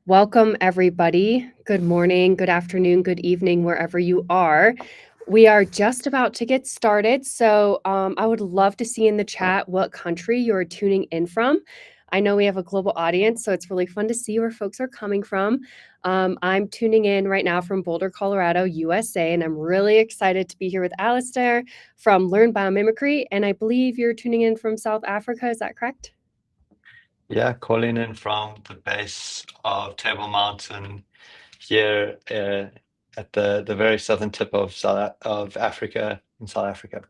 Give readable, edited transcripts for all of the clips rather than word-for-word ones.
Welcome, everybody. Good morning, good afternoon, good evening, wherever you are. We are just about to get started, so I would love to see in the chat what country you're tuning in from. I know we have a global audience, so it's really fun to see where folks are coming from. I'm tuning in right now from Boulder, Colorado, USA, and I'm really excited to be here with Alistair from Learn Biomimicry, and I believe you're tuning in from South Africa. Is that correct? Yeah, calling in from the base of Table Mountain here at the very southern tip of Africa, in South Africa.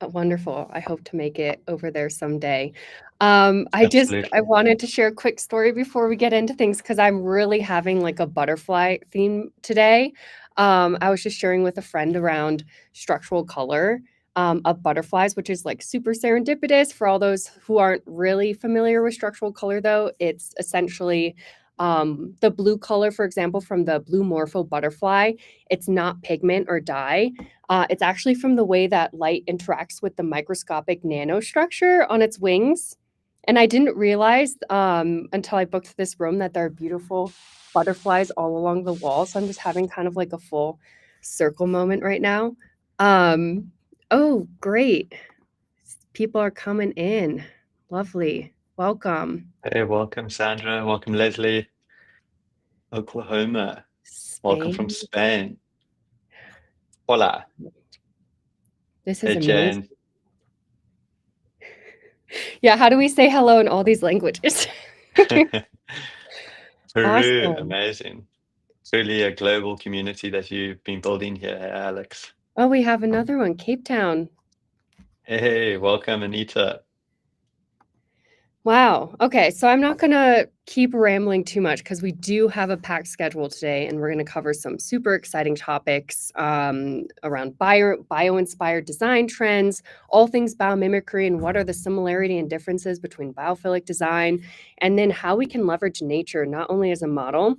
Wonderful. I hope to make it over there someday. I Absolutely. wanted to share a quick story before we get into things because I'm really having like a butterfly theme today. I was just sharing with a friend around structural color of butterflies, which is like super serendipitous for all those who aren't really familiar with structural color, though. It's essentially the blue color, for example, from the blue morpho butterfly. It's not pigment or dye. It's actually from the way that light interacts with the microscopic nanostructure on its wings. And I didn't realize until I booked this room that there are beautiful butterflies all along the wall. So I'm just having kind of like a full circle moment right now. Um, oh, great. People are coming in. Lovely. Welcome. Hey, welcome, Sandra. Welcome, Leslie. Oklahoma. Welcome from Spain. Spain. Hola. This is Hey, amazing. Jane. Yeah, how do we say hello in all these languages? Peru, Awesome. amazing. Really a global community that you've been building here, Alex. Oh, we have another one, Cape Town. Hey, welcome, Anita. Wow. Okay, so I'm not going to keep rambling too much because we do have a packed schedule today, and we're going to cover some super exciting topics around bio-inspired design trends, all things biomimicry, and what are the similarity and differences between biophilic design, and then how we can leverage nature not only as a model,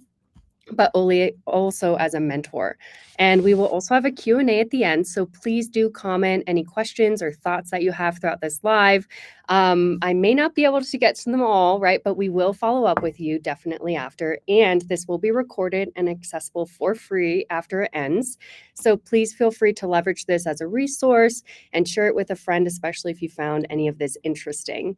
but only also as a mentor. And we will also have a Q&A at the end, so please do comment any questions or thoughts that you have throughout this live. I may not be able to get to them all, right, but we will follow up with you definitely after, and this will be recorded and accessible for free after it ends. So please feel free to leverage this as a resource and share it with a friend, especially if you found any of this interesting.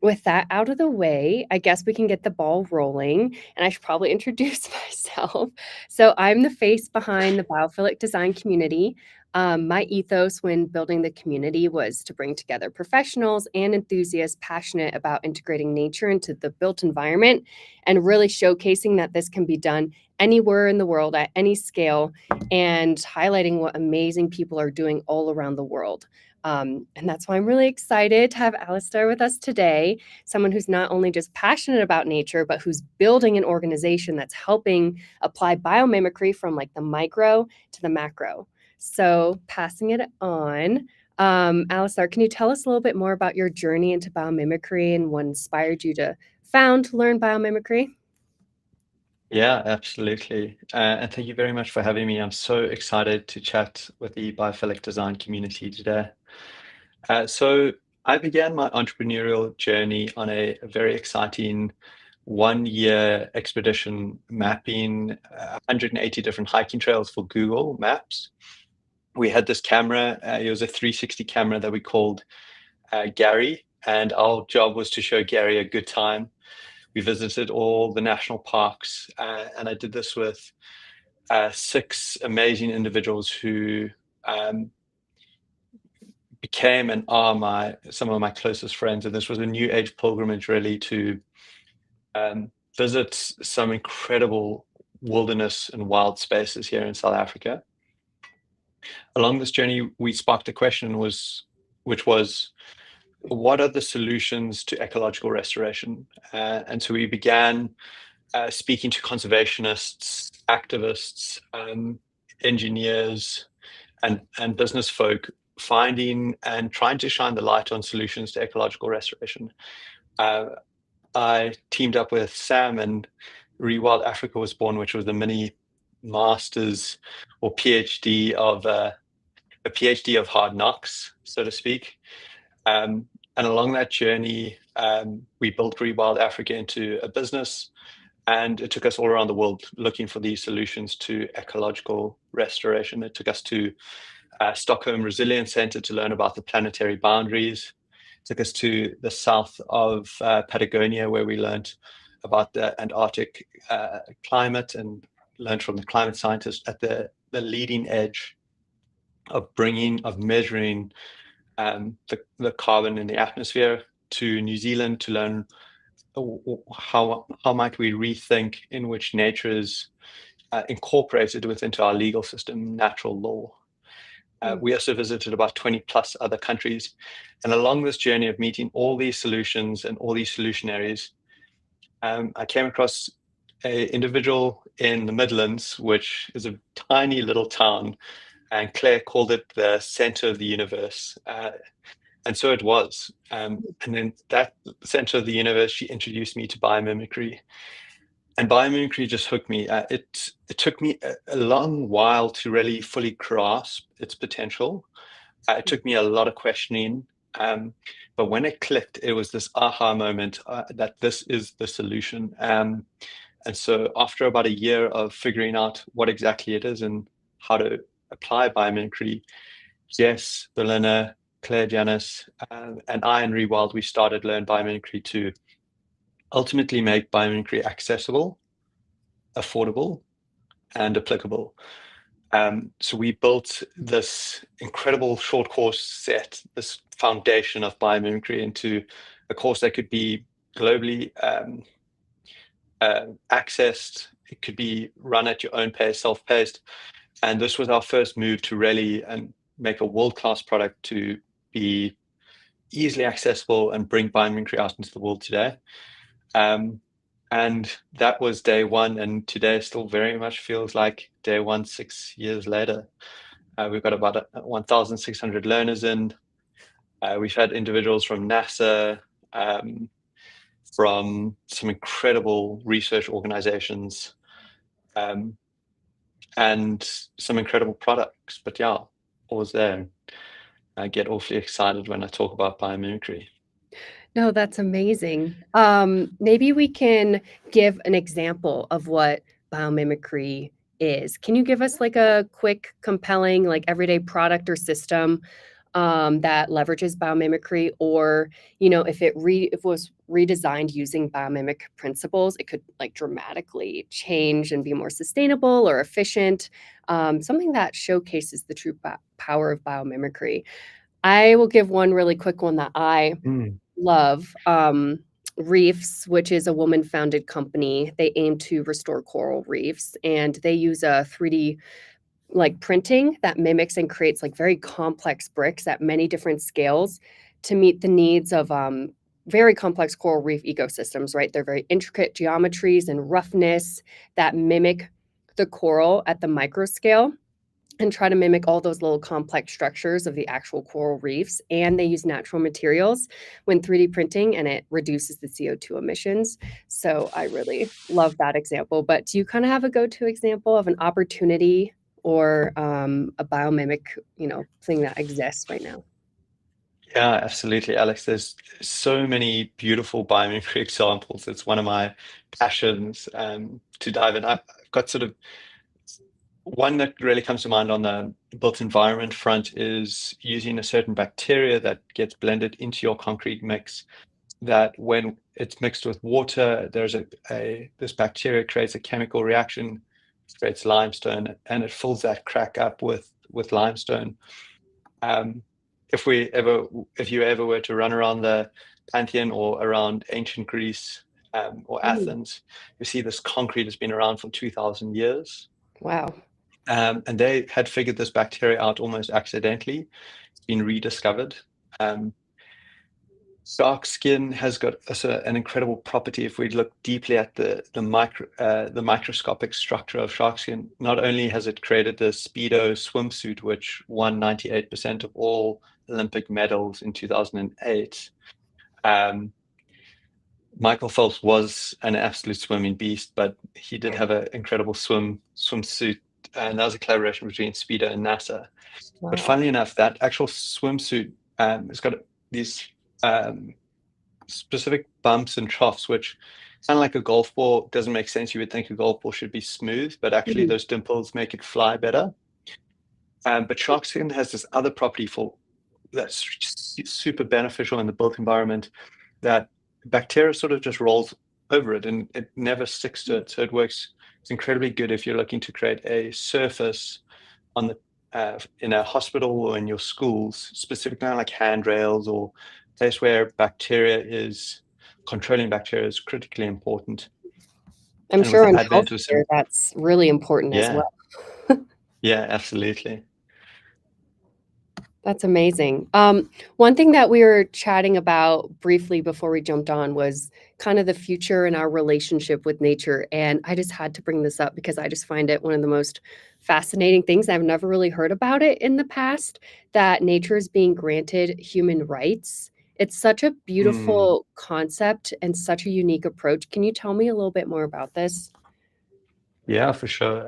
With that out of the way, I guess we can get the ball rolling, and I should probably introduce myself. So I'm the face behind the biophilic design community. My ethos when building the community was to bring together professionals and enthusiasts passionate about integrating nature into the built environment and really showcasing that this can be done anywhere in the world at any scale and highlighting what amazing people are doing all around the world. And that's why I'm really excited to have Alistair with us today, someone who's not only just passionate about nature, but who's building an organization that's helping apply biomimicry from like the micro to the macro. So passing it on, Alistair, can you tell us a little bit more about your journey into biomimicry and what inspired you to learn biomimicry? Yeah, absolutely. And thank you very much for having me. I'm so excited to chat with the biophilic design community today. So I began my entrepreneurial journey on a very exciting 1 year expedition mapping 180 different hiking trails for Google Maps. We had this camera, it was a 360 camera that we called Gary, and our job was to show Gary a good time. We visited all the national parks, and I did this with six amazing individuals who um, became and are some of my closest friends. And this was a new age pilgrimage, really, to visit some incredible wilderness and wild spaces here in South Africa. Along this journey, we sparked a question, which was, what are the solutions to ecological restoration? And so we began speaking to conservationists, activists, engineers, and business folk, finding and trying to shine the light on solutions to ecological restoration. I teamed up with Sam, and Rewild Africa was born, which was the mini masters or PhD of hard knocks, so to speak. And along that journey, we built Rewild Africa into a business. And it took us all around the world looking for these solutions to ecological restoration. It took us to Stockholm Resilience Center to learn about the planetary boundaries. It took us to the south of Patagonia, where we learned about the Antarctic climate and learned from the climate scientists at the leading edge of measuring the carbon in the atmosphere, to New Zealand to learn how might we rethink in which nature is incorporated within our legal system, natural law. Mm. We also visited about 20 plus other countries. And along this journey of meeting all these solutions and all these solutionaries, I came across an individual in the Midlands, which is a tiny little town, and Claire called it the center of the universe. And so it was. And then that center of the universe, she introduced me to biomimicry. And biomimicry just hooked me. It took me a long while to really fully grasp its potential. It took me a lot of questioning. But when it clicked, it was this aha moment that this is the solution. And so after about a year of figuring out what exactly it is and how to apply biomimicry, Jess, Belinda, Claire Janis, and I and Rewild, we started Learn Biomimicry to ultimately make biomimicry accessible, affordable, and applicable. So we built this incredible short course set, this foundation of biomimicry, into a course that could be globally accessed. It could be run at your own pace, self-paced. And this was our first move to really make a world-class product to be easily accessible and bring biomimicry out into the world today. And that was day one, and today still very much feels like day one, 6 years later. We've got about 1,600 learners in. We've had individuals from NASA, from some incredible research organizations, and some incredible products. But yeah, always there. I get awfully excited when I talk about biomimicry. No, that's amazing. Maybe we can give an example of what biomimicry is. Can you give us like a quick, compelling, like everyday product or system that leverages biomimicry, or if it was redesigned using biomimic principles, it could like dramatically change and be more sustainable or efficient. Something that showcases the true power of biomimicry. I will give one really quick one that I Mm. love. Reefs, which is a woman-founded company. They aim to restore coral reefs, and they use a 3D like printing that mimics and creates like very complex bricks at many different scales to meet the needs of very complex coral reef ecosystems, right? They're very intricate geometries and roughness that mimic the coral at the micro scale and try to mimic all those little complex structures of the actual coral reefs. And they use natural materials when 3D printing, and it reduces the CO2 emissions. So I really love that example. But do you kind of have a go-to example of an opportunity or a biomimic, thing that exists right now? Yeah, absolutely, Alex. There's so many beautiful biomimicry examples. It's one of my passions to dive in. I've got sort of one that really comes to mind on the built environment front is using a certain bacteria that gets blended into your concrete mix. That when it's mixed with water, there's this bacteria creates a chemical reaction, creates limestone, and it fills that crack up with limestone. Um, if you ever were to run around the Pantheon or around ancient Greece or Mm, Athens, you see this concrete has been around for 2,000 years. wow. And they had figured this bacteria out almost accidentally. It's been rediscovered. Um, Shark skin has got an incredible property. If we look deeply at the microscopic structure of shark skin, not only has it created the Speedo swimsuit, which won 98% of all Olympic medals in 2008. Um, Michael Phelps was an absolute swimming beast, but he did have an incredible swimsuit, and that was a collaboration between Speedo and NASA. But Wow. funnily enough, that actual swimsuit has got these specific bumps and troughs, which kind of like a golf ball doesn't make sense. You would think a golf ball should be smooth, but actually Mhm. those dimples make it fly better. But shark skin has this other property for that's super beneficial in the built environment, that bacteria sort of just rolls over it and it never sticks to it. So it works. It's incredibly good if you're looking to create a surface on the in a hospital or in your schools, specifically like handrails or place where bacteria is controlling bacteria is critically important. I'm And with sure the in advent of healthcare some, that's really important as yeah, well. yeah, absolutely. That's amazing. One thing that we were chatting about briefly before we jumped on was kind of the future and our relationship with nature. And I just had to bring this up because I just find it one of the most fascinating things. I've never really heard about it in the past, that nature is being granted human rights. It's such a Mm, beautiful concept and such a unique approach. Can you tell me a little bit more about this? yeah, for sure.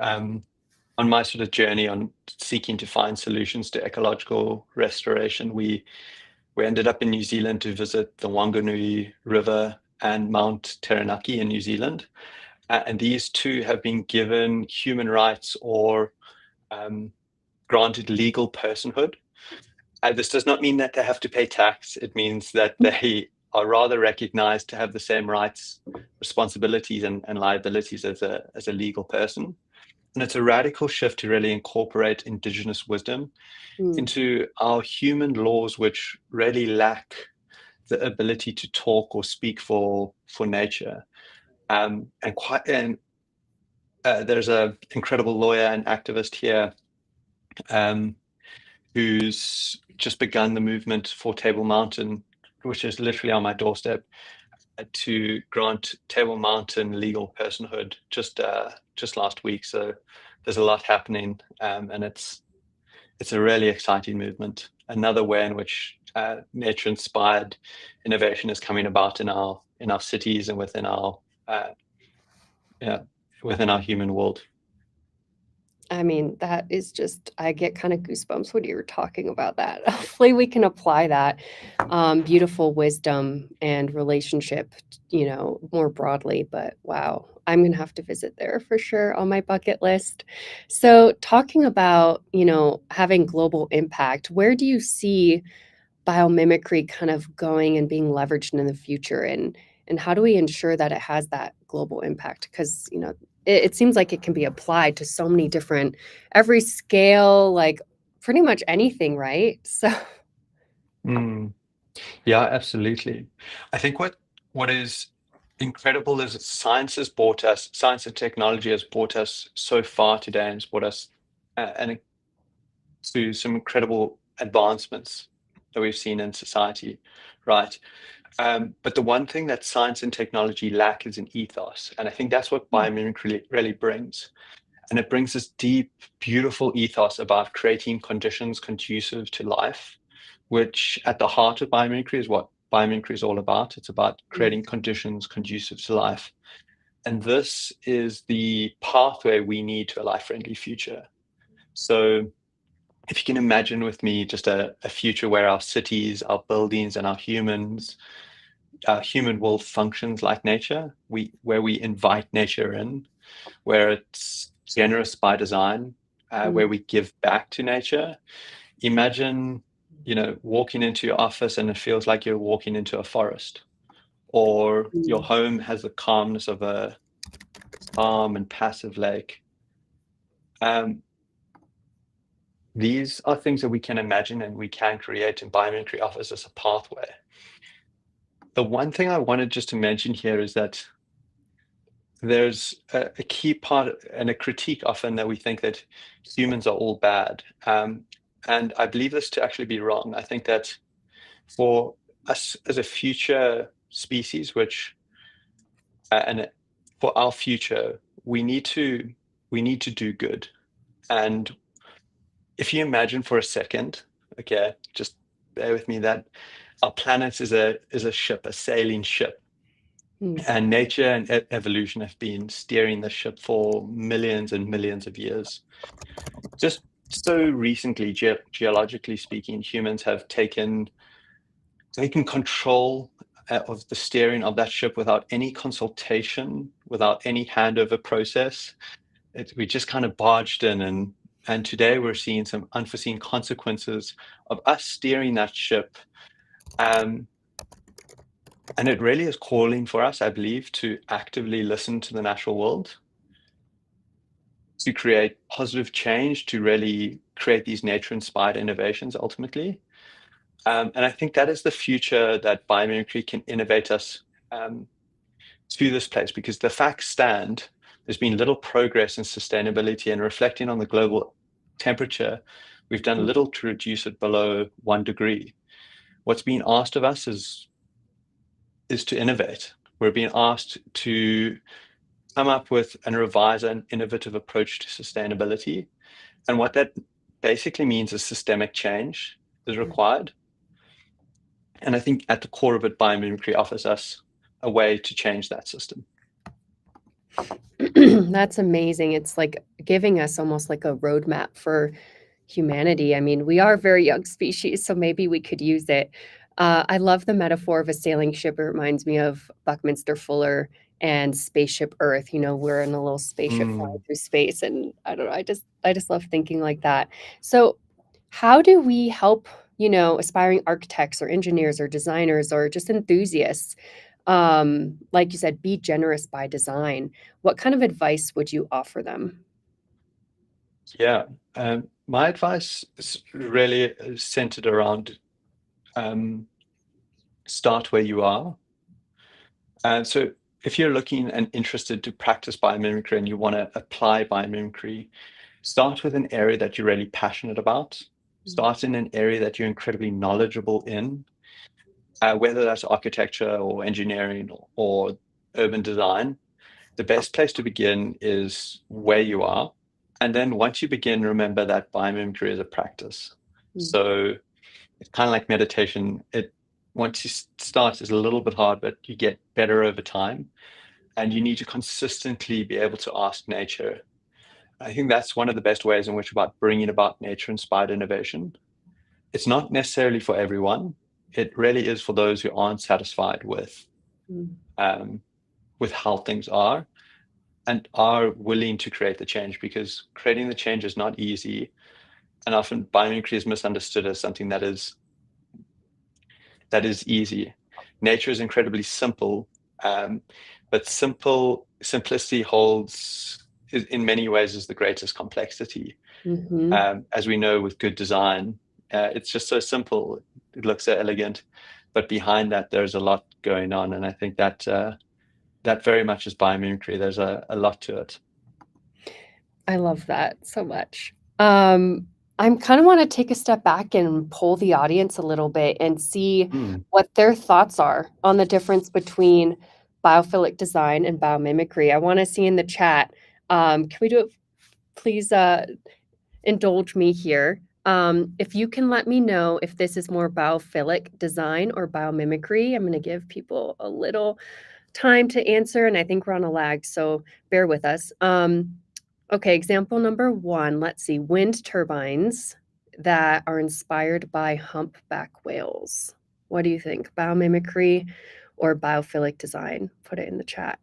On my sort of journey on seeking to find solutions to ecological restoration, we ended up in New Zealand to visit the Wanganui River and Mount Taranaki in New Zealand. And these two have been given human rights or um, granted legal personhood. This does not mean that they have to pay tax. It means that they are rather recognized to have the same rights, responsibilities, and liabilities as a legal person. And it's a radical shift to really incorporate indigenous wisdom Mm, into our human laws, which really lack the ability to talk or speak for nature. And there's a incredible lawyer and activist here um, who's just begun the movement for Table Mountain, which is literally on my doorstep, to grant Table Mountain legal personhood just last week. So there's a lot happening, and it's a really exciting movement. Another way in which nature-inspired innovation is coming about in our cities and uh, yeah, within our human world. I mean, that is just, I get kind of goosebumps when you were talking about that. Hopefully, we can apply that beautiful wisdom and relationship, more broadly. But wow, I'm going to have to visit there for sure on my bucket list. So, talking about, having global impact, where do you see biomimicry kind of going and being leveraged in the future, and how do we ensure that it has that global impact? Because it seems like it can be applied to so many different, every scale, like pretty much anything, right? So Mm, yeah, absolutely. I think what is incredible is that science and technology has brought us so far today and has brought us and to some incredible advancements that we've seen in society, right? But the one thing that science and technology lack is an ethos. And I think that's what biomimicry really brings. And it brings this deep, beautiful ethos about creating conditions conducive to life, which at the heart of biomimicry is what biomimicry is all about. It's about Mm, creating conditions conducive to life. And this is the pathway we need to a life-friendly future. So if you can imagine with me just a future where our cities, our buildings, and our human world functions like nature, where we invite nature in, where it's generous by design, where mm, we give back to nature. Imagine, walking into your office and it feels like you're walking into a forest, or your mm. home has the calmness of a calm and passive lake. Um, these are things that we can imagine and we can create, and biomimicry offers us a pathway. The one thing I wanted just to mention here is that there's a key part and a critique often that we think that humans are all bad. And I believe this to actually be wrong. I think that for us as a future species, and for our future, we need to do good. And if you imagine for a second, okay, just bear with me that our planet is a ship, a sailing ship. Mm, And nature and evolution have been steering the ship for millions and millions of years. Just so recently, geologically speaking, humans have taken control of the steering of that ship without any consultation, without any handover process. We just kind of barged in, and today we're seeing some unforeseen consequences of us steering that ship. And it really is calling for us, I believe, to actively listen to the natural world, to create positive change, to really create these nature-inspired innovations ultimately. And I think that is the future that biomimicry can innovate us to this place, because the facts stand. There's been little progress in sustainability, and reflecting on the global temperature, we've done little to reduce it below 1 degree. What's being asked of us is to innovate. We're being asked to come up with and revise an innovative approach to sustainability. And what that basically means is systemic change is required. And I think at the core of it, biomimicry offers us a way to change that system. That's amazing. It's like giving us almost like a roadmap for humanity. I mean, we are a very young species, so maybe we could use it. I love the metaphor of a sailing ship. It reminds me of Buckminster Fuller and Spaceship Earth. You know, we're in a little spaceship flying through space, and I don't know. I just love thinking like that. So, how do we help, aspiring architects or engineers or designers or just enthusiasts, like you said, be generous by design? What kind of advice would you offer them? Yeah, my advice is really centered around start where you are. And so if you're looking and interested to practice biomimicry and you want to apply biomimicry, start with an area that you're really passionate about. Start in an area that you're incredibly knowledgeable in, whether that's architecture or engineering or urban design. The best place to begin is where you are. And then once you begin, remember that biomimicry is a practice. So it's kind of like meditation. Once you start, it's a little bit hard, but you get better over time. And you need to consistently be able to ask nature. I think that's one of the best ways in which about bringing about nature-inspired innovation. It's not necessarily for everyone. It really is for those who aren't satisfied um, with how things are and are willing to create the change, because creating the change is not easy. And often biomimicry is misunderstood as something that is easy. Nature is incredibly simple, but simplicity holds, in many ways, is the greatest complexity. As we know with good design, it's just so simple. It looks so elegant, but behind that, there's a lot going on. And I think that that very much is biomimicry. There's a lot to it. I love that so much. I'm kind of want to take a step back and poll the audience a little bit and see Mm. what their thoughts are on the difference between biophilic design and biomimicry. I want to see in the chat. Can we do it? Please indulge me here. If you can let me know if this is more biophilic design or biomimicry, I'm going to give people a little time to answer, and I think we're on a lag, so bear with us. Okay, example number 1, let's see, wind turbines that are inspired by humpback whales. What do you think, biomimicry or biophilic design? Put it in the chat.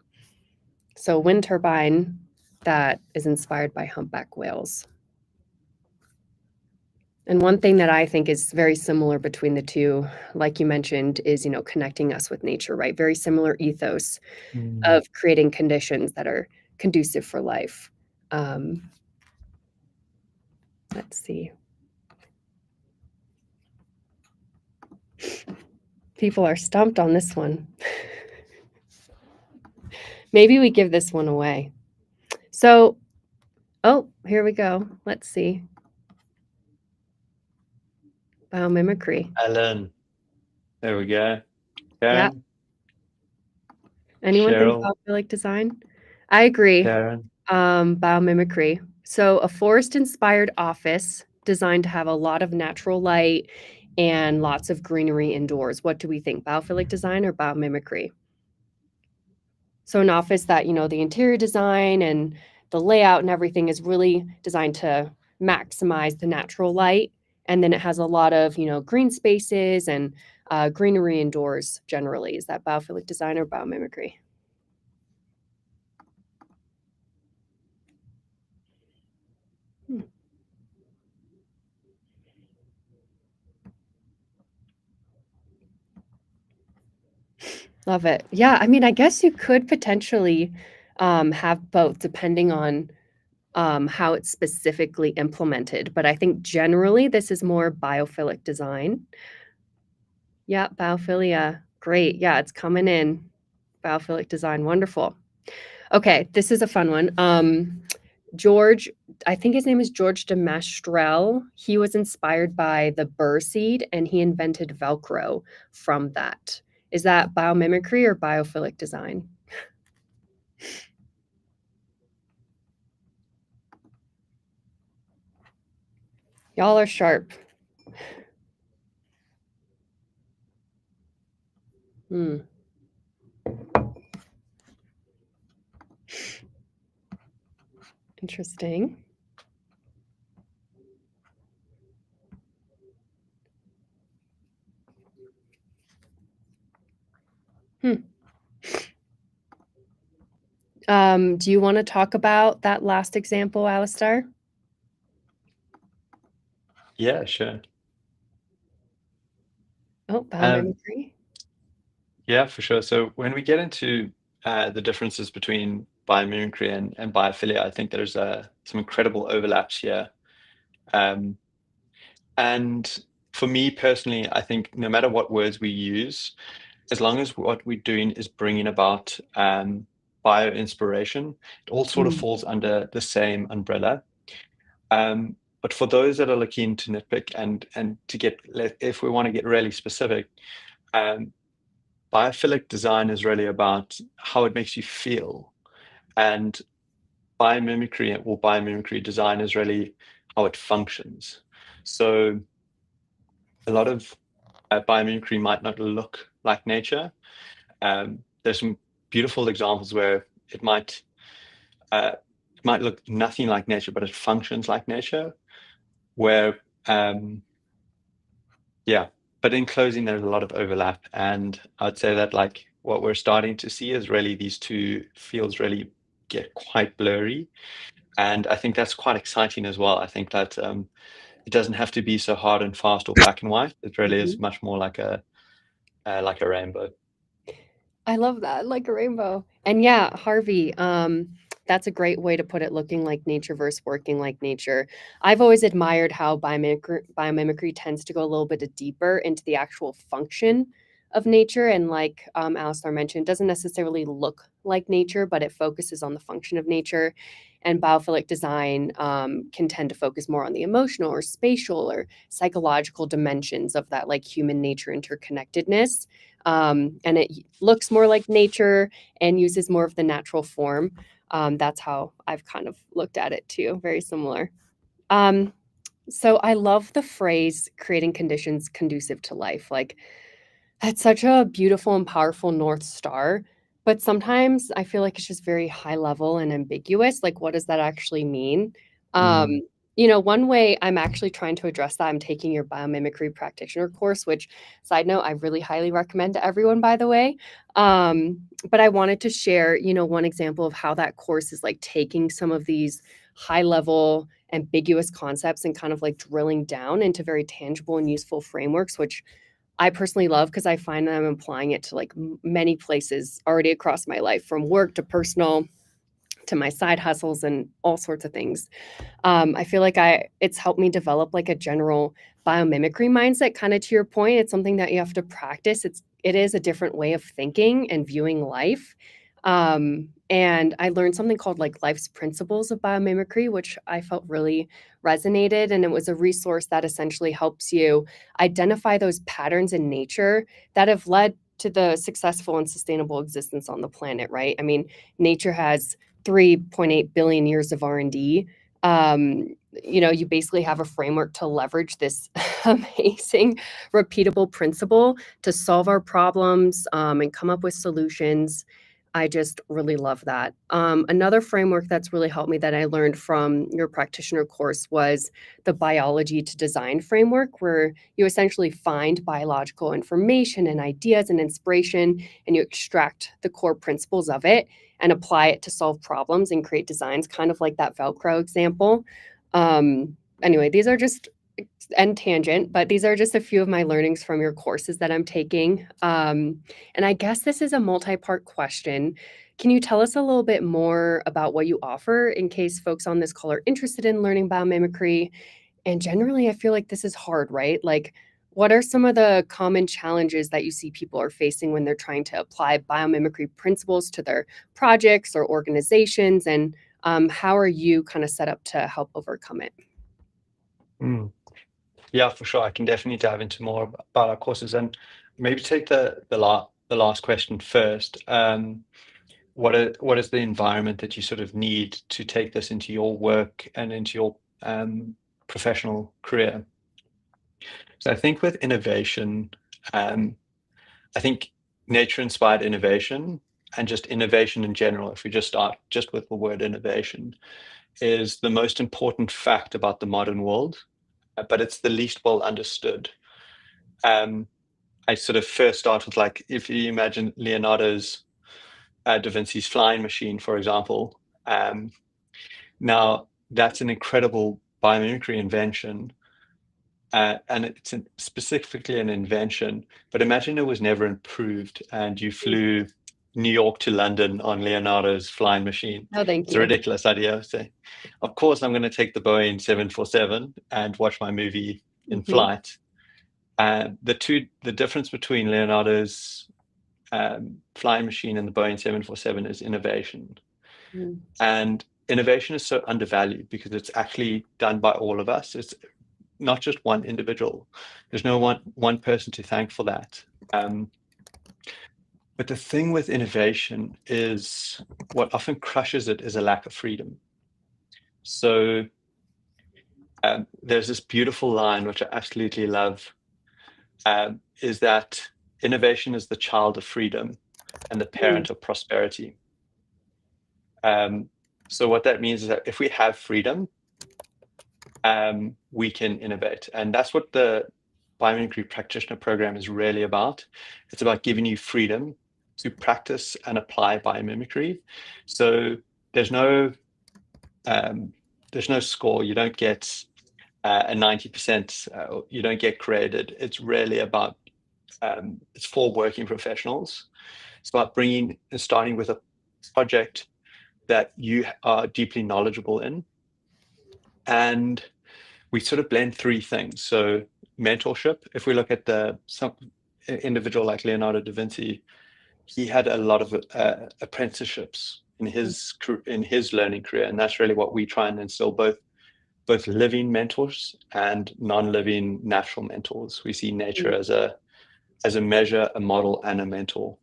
So wind turbine that is inspired by humpback whales. And one thing that I think is very similar between the two, like you mentioned, is, connecting us with nature, right? Very similar ethos of creating conditions that are conducive for life. Let's see. People are stumped on this one. Maybe we give this one away. So, oh, here we go. Let's see. Biomimicry. Ellen, there we go. Yeah. Karen, Anyone think Cheryl, biophilic design? I agree. Karen. Biomimicry. So a forest-inspired office designed to have a lot of natural light and lots of greenery indoors. What do we think, biophilic design or biomimicry? So an office that, the interior design and the layout and everything is really designed to maximize the natural light. And then it has a lot of, green spaces and greenery indoors generally. Is that biophilic design or biomimicry? Hmm. Love it. Yeah, I mean, I guess you could potentially have both depending on how it's specifically implemented. But I think generally this is more biophilic design. Yeah, biophilia. Great. Yeah, it's coming in. Biophilic design. Wonderful. Okay, this is a fun one. George, I think his name is George de Mastrel. He was inspired by the burr seed and he invented Velcro from that. Is that biomimicry or biophilic design? Y'all are sharp. Hmm. Interesting. Hmm. Do you want to talk about that last example, Alistair? Yeah, sure. Oh, Um, biomimicry. yeah, for sure. So when we get into the differences between biomimicry and biophilia, I think there's some incredible overlaps here. Um, and for me personally, I think no matter what words we use, as long as what we're doing is bringing about bio inspiration, it all sort of Mm. falls under the same umbrella. But for those that are looking to nitpick and to get, if we want to get really specific, um, biophilic design is really about how it makes you feel, and biomimicry design is really how it functions. So a lot of biomimicry might not look like nature. There's some beautiful examples where it might look nothing like nature, but it functions like nature. Where yeah, but in closing, there's a lot of overlap, and I'd say that like what we're starting to see is really these two fields really get quite blurry, and I think that's quite exciting as well. I think that it doesn't have to be so hard and fast or black and white. It really is Mhm. much more like a rainbow. I love that, like a rainbow. And yeah, Harvey, that's a great way to put it, looking like nature versus working like nature. I've always admired how biomimicry tends to go a little bit deeper into the actual function of nature. And like Alistair mentioned, it doesn't necessarily look like nature, but it focuses on the function of nature. And biophilic design can tend to focus more on the emotional or spatial or psychological dimensions of that like human nature interconnectedness. And it looks more like nature and uses more of the natural form. That's how I've kind of looked at it too, very similar. Um, so I love the phrase creating conditions conducive to life. Like, that's such a beautiful and powerful North Star, but sometimes I feel like it's just very high level and ambiguous. Like, what does that actually mean? Um, Mm, one way I'm actually trying to address that, I'm taking your biomimicry practitioner course, which, side note, I really highly recommend to everyone, by the way. But I wanted to share, one example of how that course is like taking some of these high level, ambiguous concepts and kind of like drilling down into very tangible and useful frameworks, which I personally love because I find that I'm applying it to like many places already across my life, from work to personal to my side hustles and all sorts of things. I feel like it's helped me develop like a general biomimicry mindset. Kind of to your point, it's something that you have to practice. It is a different way of thinking and viewing life. And I learned something called like life's principles of biomimicry, which I felt really resonated. And it was a resource that essentially helps you identify those patterns in nature that have led to the successful and sustainable existence on the planet, right? I mean, nature has 3.8 billion years of R&D. You basically have a framework to leverage this amazing repeatable principle to solve our problems and come up with solutions. I just really love that. Another framework that's really helped me that I learned from your practitioner course was the biology to design framework, where you essentially find biological information and ideas and inspiration, and you extract the core principles of it and apply it to solve problems and create designs, kind of like that Velcro example. Anyway, these are just end tangent, but these are just a few of my learnings from your courses that I'm taking. And I guess this is a multi-part question. Can you tell us a little bit more about what you offer in case folks on this call are interested in learning biomimicry? And generally, I feel like this is hard, right? Like, what are some of the common challenges that you see people are facing when they're trying to apply biomimicry principles to their projects or organizations? And how are you kind of set up to help overcome it? Mm. Yeah, for sure. I can definitely dive into more about our courses and maybe take the last question first. What is the environment that you sort of need to take this into your work and into your professional career? So I think with innovation, um, I think nature-inspired innovation and just innovation in general, if we just start just with the word innovation, is the most important fact about the modern world, but it's the least well understood. Um, I sort of first start with like, if you imagine Leonardo's Da Vinci's flying machine, for example. Now, that's an incredible biomimicry invention, and it's specifically an invention. But imagine it was never improved, and you flew New York to London on Leonardo's flying machine. No, thank It's a you. ridiculous idea. So, of course, I'm going to take the Boeing 747 and watch my movie in Mhm. flight. The difference between Leonardo's flying machine and the Boeing 747 is innovation. Mm. And innovation is so undervalued because it's actually done by all of us. It's not just one individual. There's no one person to thank for that. But the thing with innovation is what often crushes it is a lack of freedom. So there's this beautiful line, which I absolutely love, is that innovation is the child of freedom and the Mm. parent of prosperity. So what that means is that if we have freedom, we can innovate. And that's what the biomimicry practitioner program is really about. It's about giving you freedom to practice and apply biomimicry. So there's no score. You don't get a 90%. You don't get graded. It's really about it's for working professionals. It's about starting with a project that you are deeply knowledgeable in, and we sort of blend three things. So mentorship, if we look at some individual like Leonardo da Vinci, he had a lot of apprenticeships in his learning career, and that's really what we try and instill, both living mentors and non-living natural mentors. We see nature Mm. as a measure, a model, and a mentor.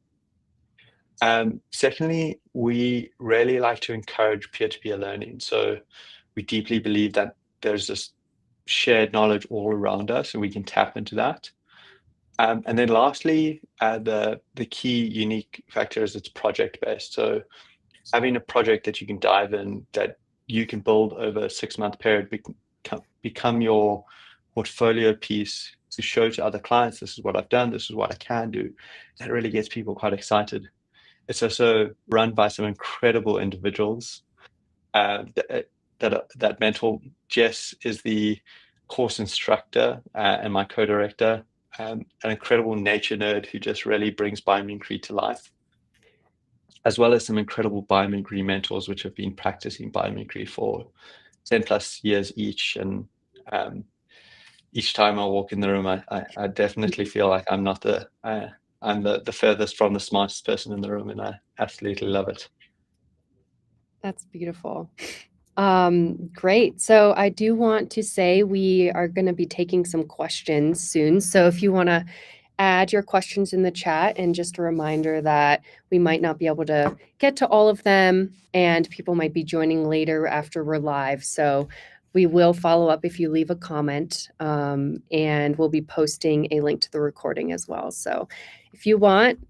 Secondly, we really like to encourage peer-to-peer learning. So we deeply believe that there's this shared knowledge all around us, and we can tap into that. And then lastly, the key unique factor is it's project-based. So having a project that you can dive in, that you can build over a 6-month period, become your portfolio piece to show to other clients, this is what I've done, this is what I can do. That really gets people quite excited. It's also run by some incredible individuals. That mentor, Jess, is the course instructor and my co-director, an incredible nature nerd who just really brings biomimicry to life, as well as some incredible biomimicry mentors, which have been practicing biomimicry for 10 plus years each. And each time I walk in the room, I definitely feel like I'm not I'm the furthest from the smartest person in the room, and I absolutely love it. That's beautiful. Great. So I do want to say we are going to be taking some questions soon. So if you want to add your questions in the chat, and just a reminder that we might not be able to get to all of them, and people might be joining later after we're live. So we will follow up if you leave a comment, and we'll be posting a link to the recording as well. So if you want,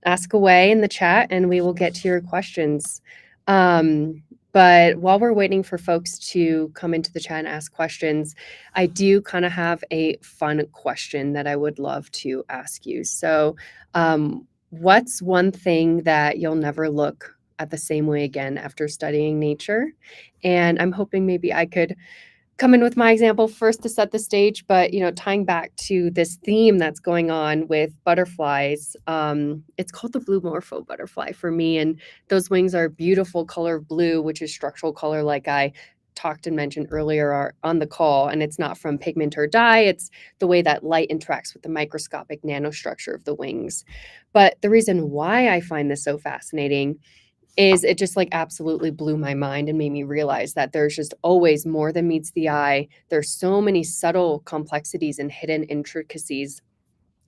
ask away in the chat and we will get to your questions. But while we're waiting for folks to come into the chat and ask questions, I do kind of have a fun question that I would love to ask you. So, what's one thing that you'll never look at the same way again after studying nature? And I'm hoping maybe I could come in with my example first to set the stage, but tying back to this theme that's going on with butterflies, it's called the blue morpho butterfly for me, and those wings are a beautiful color of blue, which is structural color, like I talked and mentioned earlier on the call, and it's not from pigment or dye. It's the way that light interacts with the microscopic nanostructure of the wings. But the reason why I find this so fascinating is it just like absolutely blew my mind and made me realize that there's just always more than meets the eye. There's so many subtle complexities and hidden intricacies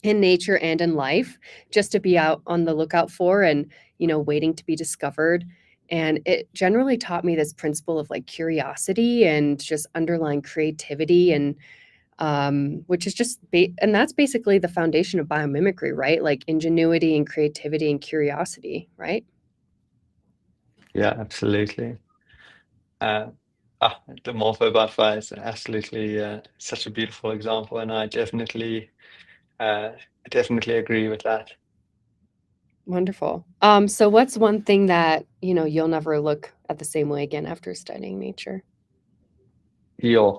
in nature and in life just to be out on the lookout for and waiting to be discovered. And it generally taught me this principle of like curiosity and just underlying creativity, and which is just and that's basically the foundation of biomimicry, right? Like ingenuity and creativity and curiosity, right? Yeah, absolutely. Uh, the morpho butterfly is absolutely such a beautiful example, and I uh, definitely agree with that. Wonderful. So what's one thing that, you'll never look at the same way again after studying nature? Yeah.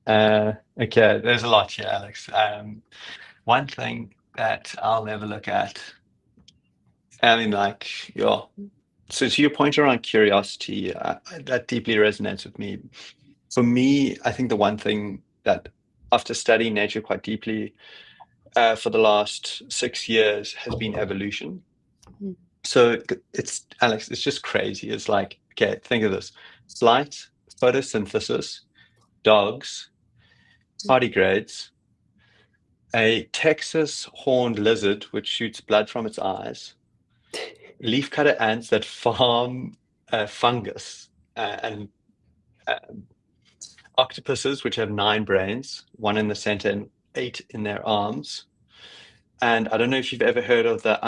Okay, there's a lot here, Alex. One thing that I'll never look at, I mean, like, yeah. So to your point around curiosity, that deeply resonates with me. For me, I think the one thing that after studying nature quite deeply for the last 6 years has been evolution. Mm. So it's, Alex, it's just crazy. It's like, okay, think of this: flight, photosynthesis, dogs, tardigrades, a Texas horned lizard which shoots blood from its eyes, leafcutter ants that farm fungus, and um, octopuses which have 9 brains, one in the center and 8 in their arms. And I don't know if you've ever heard of the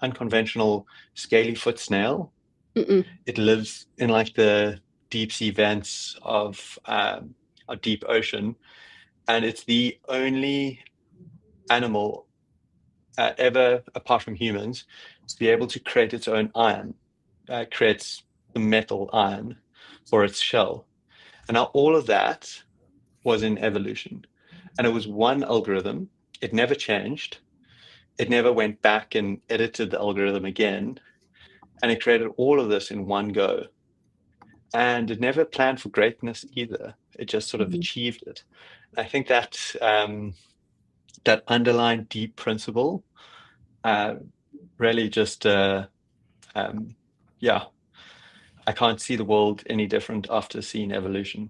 unconventional scaly foot snail. Mm-mm. It lives in like the deep sea vents of a deep ocean, and it's the only animal ever, apart from humans, to be able to create its own iron, creates the metal iron for its shell. And now all of that was in evolution. And it was one algorithm. It never changed. It never went back and edited the algorithm again. And it created all of this in one go. And it never planned for greatness either. It just sort of Mhm. achieved it. I think that that underlying deep principle uh, really just um, yeah, I can't see the world any different after seeing evolution.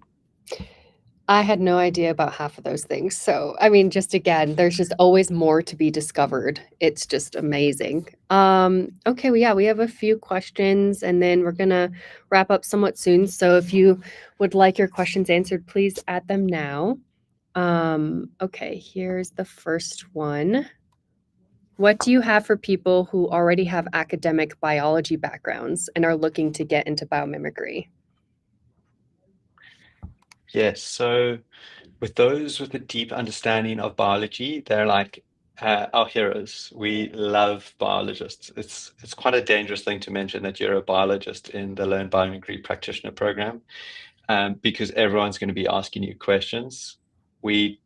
I had no idea about half of those things. So, I mean, just again, there's just always more to be discovered. It's just amazing. Okay, well, yeah, we have a few questions and then we're gonna wrap up somewhat soon. So if you would like your questions answered, please add them now. Okay, here's the first one. What do you have for people who already have academic biology backgrounds and are looking to get into biomimicry? Yes, so with those with a deep understanding of biology, they're like our heroes. We love biologists. It's quite a dangerous thing to mention that you're a biologist in the Learn Biomimicry practitioner program, because everyone's going to be asking you questions. We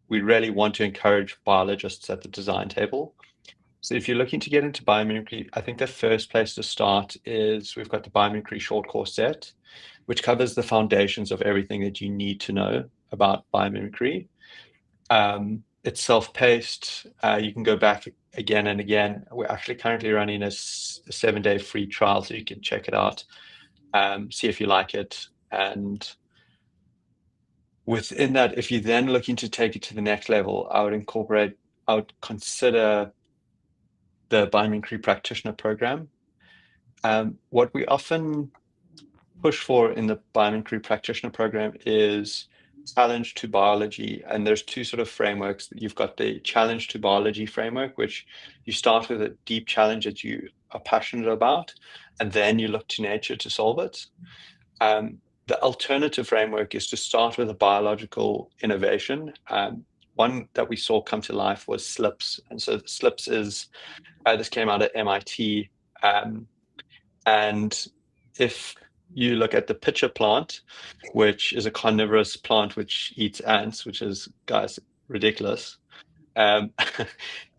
we really want to encourage biologists at the design table. So if you're looking to get into biomimicry, I think the first place to start is we've got the biomimicry short course set, which covers the foundations of everything that you need to know about biomimicry. It's self-paced. You can go back again and again. We're actually currently running a 7-day free trial, so you can check it out, see if you like it. And within that, if you're then looking to take it to the next level, I would consider the biomimicry practitioner program. What we often push for in the biomimicry practitioner program is challenge to biology, and there's two sort of frameworks. You've got the challenge to biology framework, which you start with a deep challenge that you are passionate about, and then you look to nature to solve it. The alternative framework is to start with a biological innovation. One that we saw come to life was SLIPS, and so SLIPS is this came out at MIT, and if you look at the pitcher plant, which is a carnivorous plant which eats ants, which is, guys, ridiculous. Um,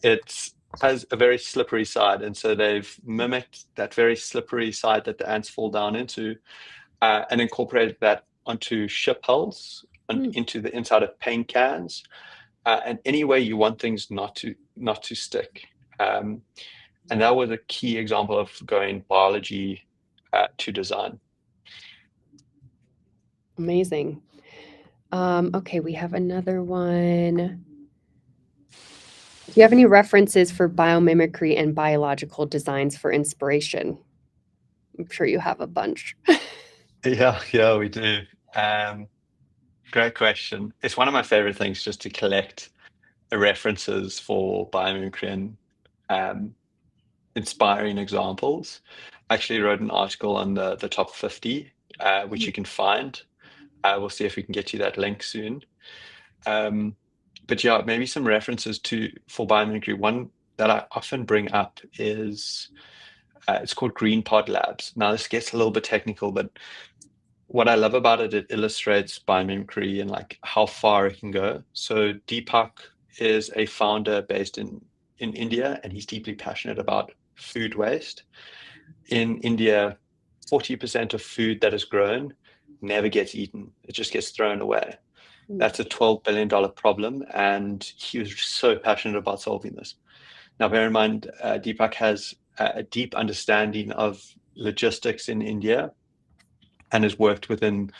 it has a very slippery side, and so they've mimicked that very slippery side that the ants fall down into, and incorporated that onto ship hulls and Hmm. into the inside of paint cans, and any way you want things not to stick. Um, and that was a key example of going biology to design. Amazing. Okay, we have another one. Do you have any references for biomimicry and biological designs for inspiration? I'm sure you have a bunch. Yeah, we do. Um, Great question. It's one of my favorite things just to collect the references for biomimicry and um, inspiring examples. I actually wrote an article on the top 50, which you can find. We'll see if we can get you that link soon. Um, but yeah, maybe some references to for biomimicry. One that I often bring up is it's called Green Pod Labs. Now this gets a little bit technical, but what I love about it, it illustrates biomimicry and like how far it can go. So Deepak is a founder based in India, and he's deeply passionate about food waste. In India, 40% of food that is grown never gets eaten. It just gets thrown away. That's a $12 billion problem, and he was so passionate about solving this. Now, bear in mind, Deepak has a deep understanding of logistics in India and has worked within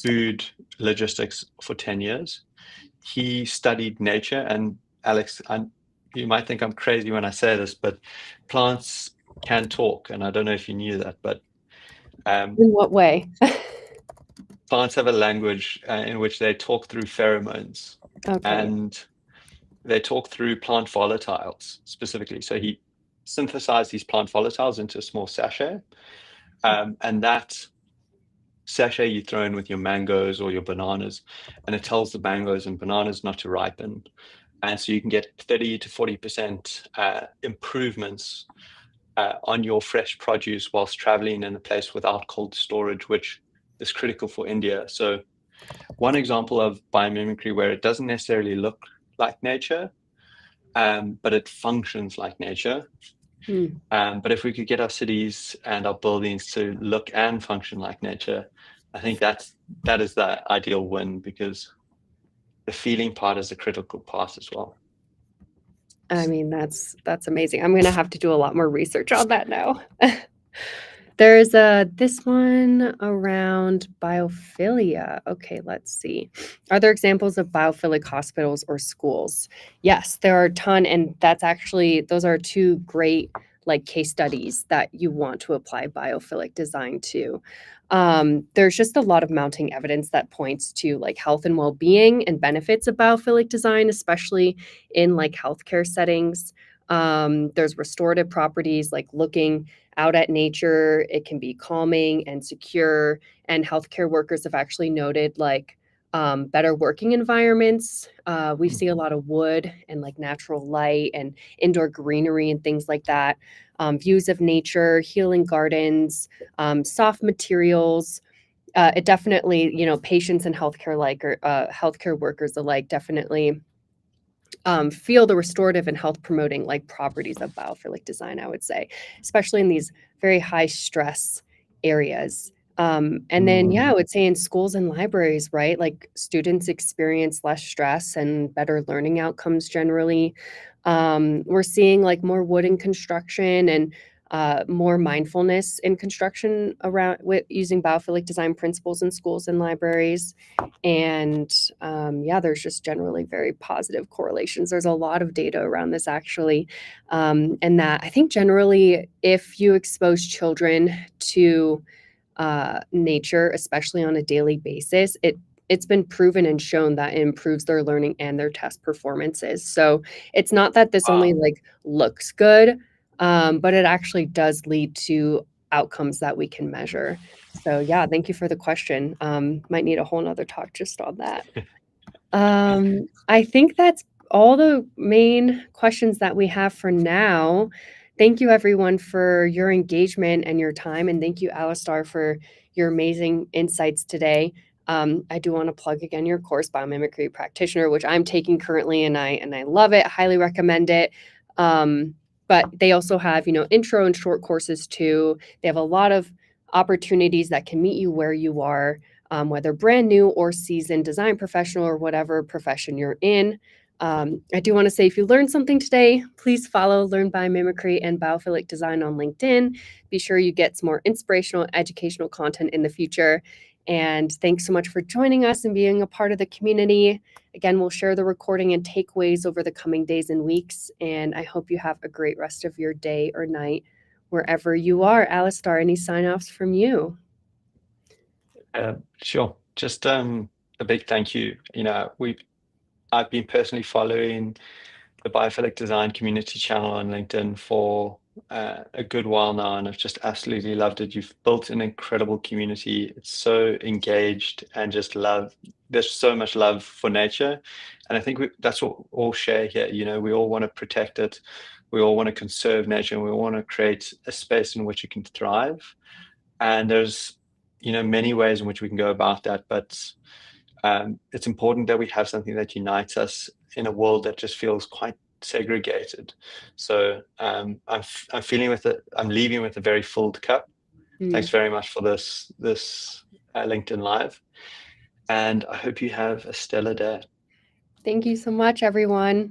food logistics for 10 years. He studied nature, and Alex, you might think I'm crazy when I say this, but plants can talk, and I don't know if you knew that, but In what way? plants have a language in which they talk through pheromones, Okay. and they talk through plant volatiles specifically. So he synthesized these plant volatiles into a small sachet, and that sachet you throw in with your mangoes or your bananas, and it tells the mangoes and bananas not to ripen. And so you can get 30 to 40% improvements on your fresh produce whilst traveling in a place without cold storage, which is critical for India. So one example of biomimicry where it doesn't necessarily look like nature, but it functions like nature. Hmm. But if we could get our cities and our buildings to look and function like nature, I think that is the ideal win, because the feeling part is a critical part as well. I mean, that's amazing. I'm gonna have to do a lot more research on that now. There's this one around biophilia. Okay, let's see. Are there examples of biophilic hospitals or schools? Yes, there are a ton, and that's actually those are two great like case studies that you want to apply biophilic design to. There's just a lot of mounting evidence that points to like health and well-being and benefits of biophilic design, especially in like healthcare settings. There's restorative properties like looking out at nature. It can be calming and secure. And healthcare workers have actually noted like better working environments. We see a lot of wood and like natural light and indoor greenery and things like that. Views of nature, healing gardens, soft materials. It definitely, patients and healthcare like or healthcare workers alike definitely feel the restorative and health promoting like properties of biophilic design, I would say, especially in these very high stress areas. And then, yeah, I Mm. would say in schools and libraries, right? Like students experience less stress and better learning outcomes generally. We're seeing like more wood in construction and more mindfulness in construction around with using biophilic design principles in schools and libraries. And yeah, there's just generally very positive correlations. There's a lot of data around this actually. And that I think generally, if you expose children to nature, especially on a daily basis, it it's been proven and shown that it improves their learning and their test performances. So it's not that this only Wow. like looks good, but it actually does lead to outcomes that we can measure. So yeah, thank you for the question. Might need a whole nother talk just on that. I think that's all the main questions that we have for now. Thank you everyone for your engagement and your time, and thank you, Alistar, for your amazing insights today. I do want to plug again your course, Biomimicry Practitioner, which I'm taking currently, and I love it. Highly recommend it. But they also have, intro and short courses too. They have a lot of opportunities that can meet you where you are, whether brand new or seasoned design professional or whatever profession you're in. I do want to say if you learned something today, please follow Learn Biomimicry and Biophilic Design on LinkedIn. Be sure you get some more inspirational, educational content in the future. And thanks so much for joining us and being a part of the community. Again, we'll share the recording and takeaways over the coming days and weeks. And I hope you have a great rest of your day or night wherever you are. Alistar, any sign-offs from you? Sure. Just a big thank you. I've been personally following the Biophilic Design community channel on LinkedIn for a good while now, and I've just absolutely loved it. You've built an incredible community. It's so engaged and just love. There's so much love for nature, and I think that's what we all share here. We all want to protect it. We all want to conserve nature, and we all want to create a space in which it can thrive. And there's, many ways in which we can go about that, but it's important that we have something that unites us in a world that just feels quite segregated. So I'm feeling with it. I'm leaving with a very filled cup. Thanks Mm. very much for this LinkedIn Live, and I hope you have a stellar day. Thank you so much, everyone.